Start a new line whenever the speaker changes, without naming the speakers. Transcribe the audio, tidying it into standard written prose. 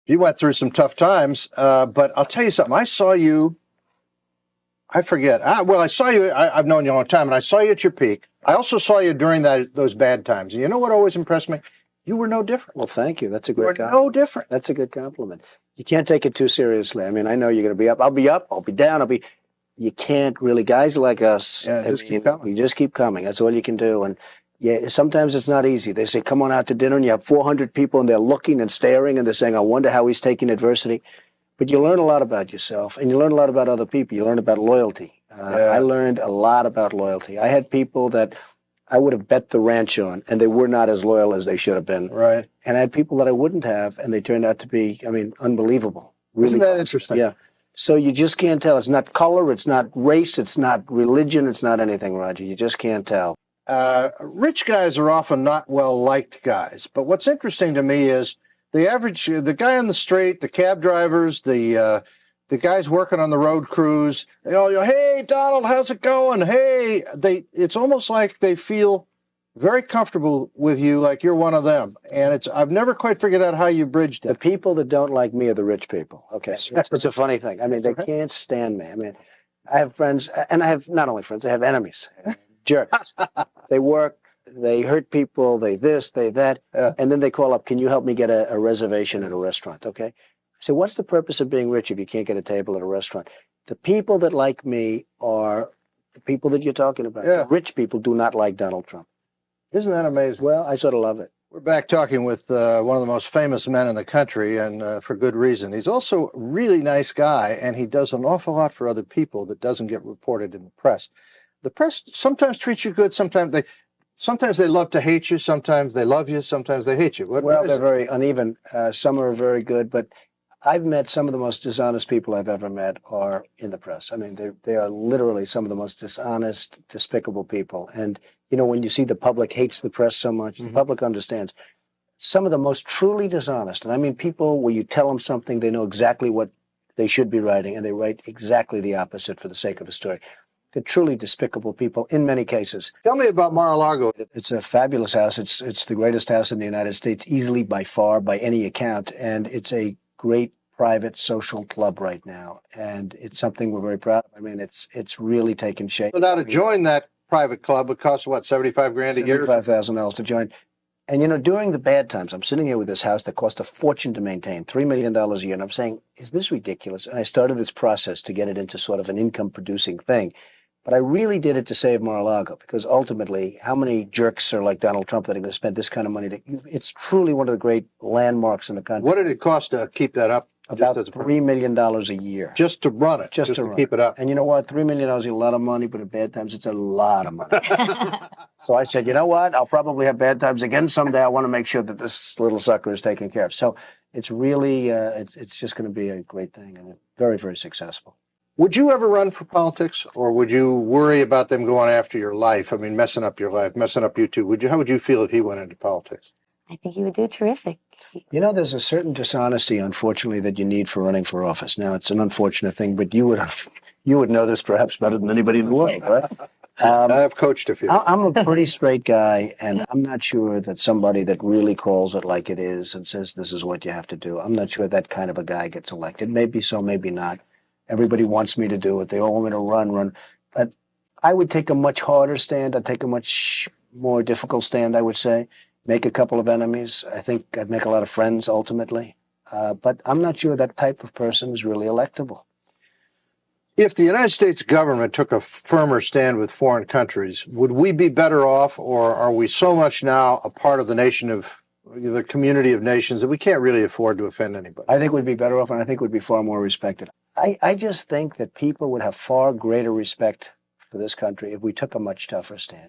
You went through some tough times, but I'll tell you something. I saw you, I forget. I saw you, I've known you a long time, and I saw you at your peak. I also saw you during those bad times. And you know what always impressed me? You were no different.
Well, thank you. That's a great compliment.
No different.
That's a good compliment. You can't take it too seriously. I mean, I know you're going to be up. I'll be up. I'll be down. You can't really, guys like us,
keep coming.
You just keep coming. That's all you can do. And yeah, sometimes it's not easy. They say, come on out to dinner, and you have 400 people, and they're looking and staring, and they're saying, I wonder how he's taking adversity. But you learn a lot about yourself, and you learn a lot about other people. You learn about loyalty. I learned a lot about loyalty. I had people that I would have bet the ranch on, and they were not as loyal as they should have been.
Right.
And I had people that I wouldn't have, and they turned out to be, unbelievable. Really.
Isn't that interesting?
Yeah. So you just can't tell. It's not color, it's not race, it's not religion, it's not anything, Roger. You just can't tell.
Rich guys are often not well-liked guys. But what's interesting to me is the guy on the street, the cab drivers, the guys working on the road crews, they all go, hey, Donald, how's it going? Hey, it's almost like they feel very comfortable with you, like you're one of them. And I've never quite figured out how you bridged it.
The people that don't like me are the rich people. Okay, it's a funny thing. I mean, they can't stand me. I mean, I have friends, and I have not only friends, I have enemies, jerks. They work, they hurt people, they this, they that, and then they call up, can you help me get a reservation at a restaurant, okay? So what's the purpose of being rich if you can't get a table at a restaurant? The people that like me are the people that you're talking about.
Yeah.
Rich people do not like Donald Trump.
Isn't that amazing?
Well, I sort of love it.
We're back talking with one of the most famous men in the country, and for good reason. He's also a really nice guy, and he does an awful lot for other people that doesn't get reported in the press. The press sometimes treats you good, sometimes they love to hate you, sometimes they love you, sometimes they hate you.
They're very uneven. Some are very good, but I've met some of the most dishonest people I've ever met are in the press. I mean, they are literally some of the most dishonest, despicable people. And, when you see the public hates the press so much, the public understands. Some of the most truly dishonest, and I mean people where you tell them something, they know exactly what they should be writing, and they write exactly the opposite for the sake of a story. They're truly despicable people in many cases.
Tell me about Mar-a-Lago.
It's a fabulous house. It's the greatest house in the United States, easily by far, by any account. And it's a great private social club right now. And it's something we're very proud of. I mean, it's really taken shape.
So now to join that private club, it costs what, $75,000 a year?
$75,000 to join. And during the bad times, I'm sitting here with this house that cost a fortune to maintain, $3 million a year. And I'm saying, is this ridiculous? And I started this process to get it into sort of an income producing thing. But I really did it to save Mar-a-Lago, because ultimately, how many jerks are like Donald Trump that are going to spend this kind of money? It's truly one of the great landmarks in the country.
What did it cost to keep that up?
About $3 million a year.
Just to run it, just to keep it up.
And you know what? $3 million is a lot of money, but at bad times, it's a lot of money. So I said, you know what? I'll probably have bad times again someday. I want to make sure that this little sucker is taken care of. So it's really, it's just going to be a great thing, and very, very successful.
Would you ever run for politics, or would you worry about them going after your life? I mean, messing up your life, messing up you too. How would you feel if he went into politics?
I think he would do terrific.
There's a certain dishonesty, unfortunately, that you need for running for office. Now, it's an unfortunate thing, but you would know this perhaps better than anybody in the world, right?
I've coached a few.
I'm a pretty straight guy, and I'm not sure that somebody that really calls it like it is and says this is what you have to do, I'm not sure that kind of a guy gets elected. Maybe so, maybe not. Everybody wants me to do it. They all want me to run. But I would take a much harder stand. I'd take a much more difficult stand, I would say. Make a couple of enemies. I think I'd make a lot of friends, ultimately. But I'm not sure that type of person is really electable.
If the United States government took a firmer stand with foreign countries, would we be better off, or are we so much now a part of the nation of the community of nations that we can't really afford to offend anybody?
I think we'd be better off, and I think we'd be far more respected. I just think that people would have far greater respect for this country if we took a much tougher stand.